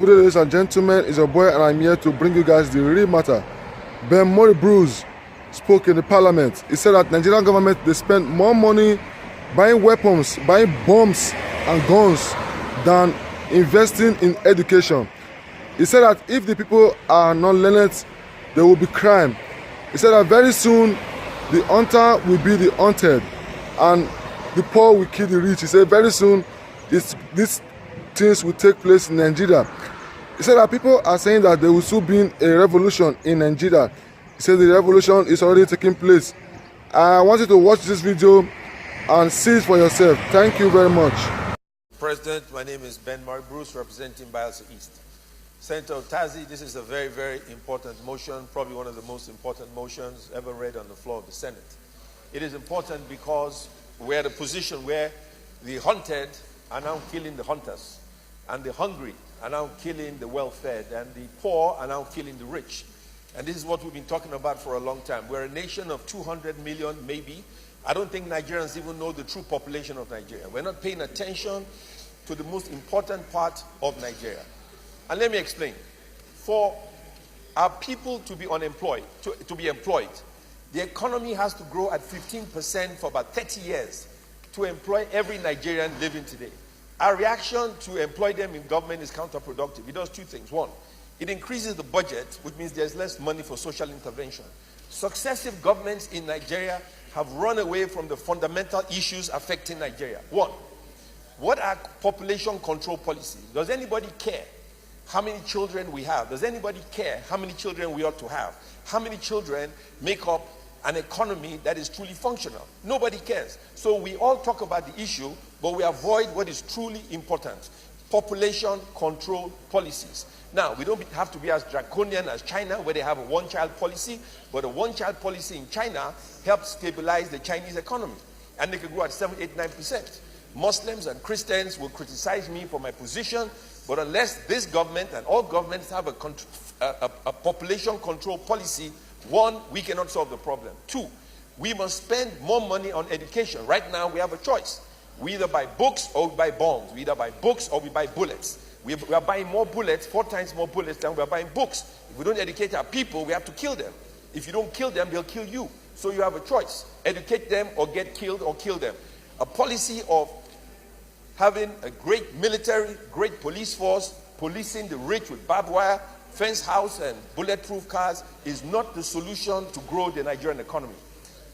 Good day, ladies and gentlemen, it's your boy and I'm here to bring you guys the real matter. Ben Mori Bruce spoke in the parliament. He said that Nigerian government, they spend more money buying weapons, buying bombs and guns than investing in education. He said that if the people are not learned, there will be crime. He said that very soon the hunter will be the hunted and the poor will kill the rich. He said very soon these things will take place in Nigeria. He said that people are saying that there will soon be a revolution in Nigeria. He said the revolution is already taking place. I want you to watch this video and see it for yourself. Thank you very much. President, my name is Ben Mori Bruce, representing Bayelsa East. Senator Tazi, this is a very, very important motion, probably one of the most important motions ever read on the floor of the Senate. It is important because we're at a position where the hunted are now killing the hunters, and the hungry are now killing the well-fed, and the poor are now killing the rich. And this is what we've been talking about for a long time. We're a nation of 200 million, maybe. I don't think Nigerians even know the true population of Nigeria. We're not paying attention to the most important part of Nigeria. And let me explain. For our people to be unemployed, to be employed, the economy has to grow at 15% for about 30 years to employ every Nigerian living today. Our reaction to employ them in government is counterproductive. It does two things. One, it increases the budget, which means there's less money for social intervention. Successive governments in Nigeria have run away from the fundamental issues affecting Nigeria. One, what are population control policies? Does anybody care how many children we have? Does anybody care how many children we ought to have? How many children make up an economy that is truly functional? Nobody cares. So we all talk about the issue, but we avoid what is truly important: population control policies. Now, we don't have to be as draconian as China, where they have a one-child policy, but a one-child policy in China helps stabilize the Chinese economy, and they can grow at 7, 8, 9%. Muslims and Christians will criticize me for my position, but unless this government and all governments have a population control policy, one, we cannot solve the problem. Two, we must spend more money on education. Right now, we have a choice. We either buy books or we buy bombs. We either buy books or we buy bullets. We are buying more bullets, 4 times more bullets than we are buying books. If we don't educate our people, we have to kill them. If you don't kill them, they'll kill you. So you have a choice. Educate them or get killed or kill them. A policy of having a great military, great police force, policing the rich with barbed wire, fence house and bulletproof cars is not the solution to grow the Nigerian economy.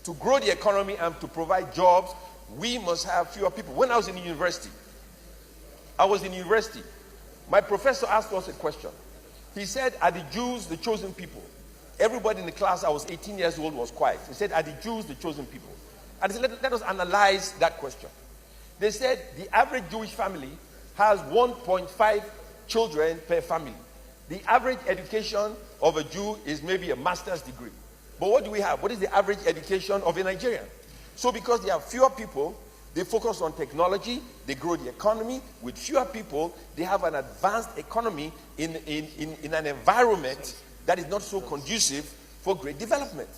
To grow the economy and to provide jobs, we must have fewer people. When I was in university, my professor asked us a question. He said, are the Jews the chosen people? Everybody in the class, I was 18 years old, was quiet. He said, are the Jews the chosen people? And he said, let us analyze that question. They said the average Jewish family has 1.5 children per family. The average education of a Jew is maybe a master's degree. But what do we have? What is the average education of a Nigerian? So because they have fewer people, they focus on technology, they grow the economy. With fewer people, they have an advanced economy in an environment that is not so conducive for great development.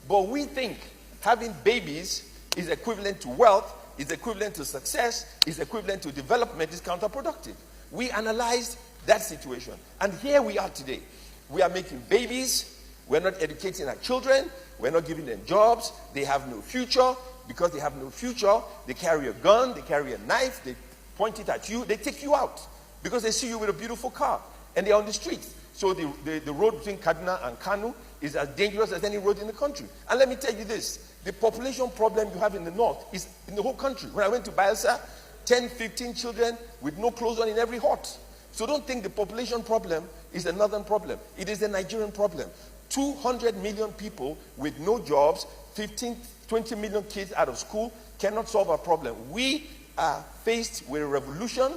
But we think having babies is equivalent to wealth, is equivalent to success, is equivalent to development, is counterproductive. We analyzed that situation. And here we are today. We are making babies. We're not educating our children. We're not giving them jobs. They have no future. Because they have no future, they carry a gun, they carry a knife, they point it at you, they take you out. Because they see you with a beautiful car. And they're on the street. So the road between Kaduna and Kano is as dangerous as any road in the country. And let me tell you this. The population problem you have in the north is in the whole country. When I went to Bayelsa, 10, 15 children with no clothes on in every hut. So don't think the population problem is a northern problem. It is a Nigerian problem. 200 million people with no jobs, 20 million kids out of school cannot solve our problem. We are faced with a revolution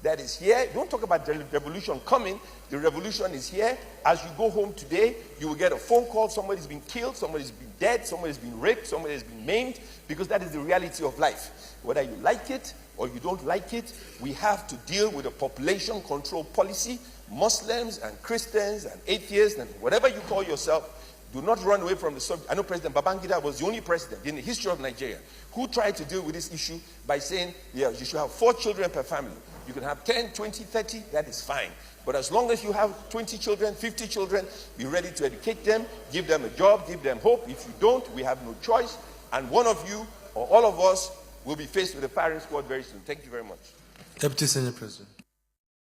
that is here. Don't talk about the revolution coming. The revolution is here. As you go home today, you will get a phone call. Somebody's been killed, somebody's been dead, somebody's been raped, somebody has been maimed, because that is the reality of life. Whether you like it or you don't like it, we have to deal with a population control policy. Muslims and Christians and atheists and whatever you call yourself, do not run away from the subject. I know President Babangida was the only president in the history of Nigeria who tried to deal with this issue by saying, yeah, you should have 4 children per family. You can have 10, 20, 30, that is fine. But as long as you have 20 children, 50 children, be ready to educate them, give them a job, give them hope. If you don't, we have no choice. And one of you or all of us will be faced with a firing squad very soon. Thank you very much. Deputy Senate President.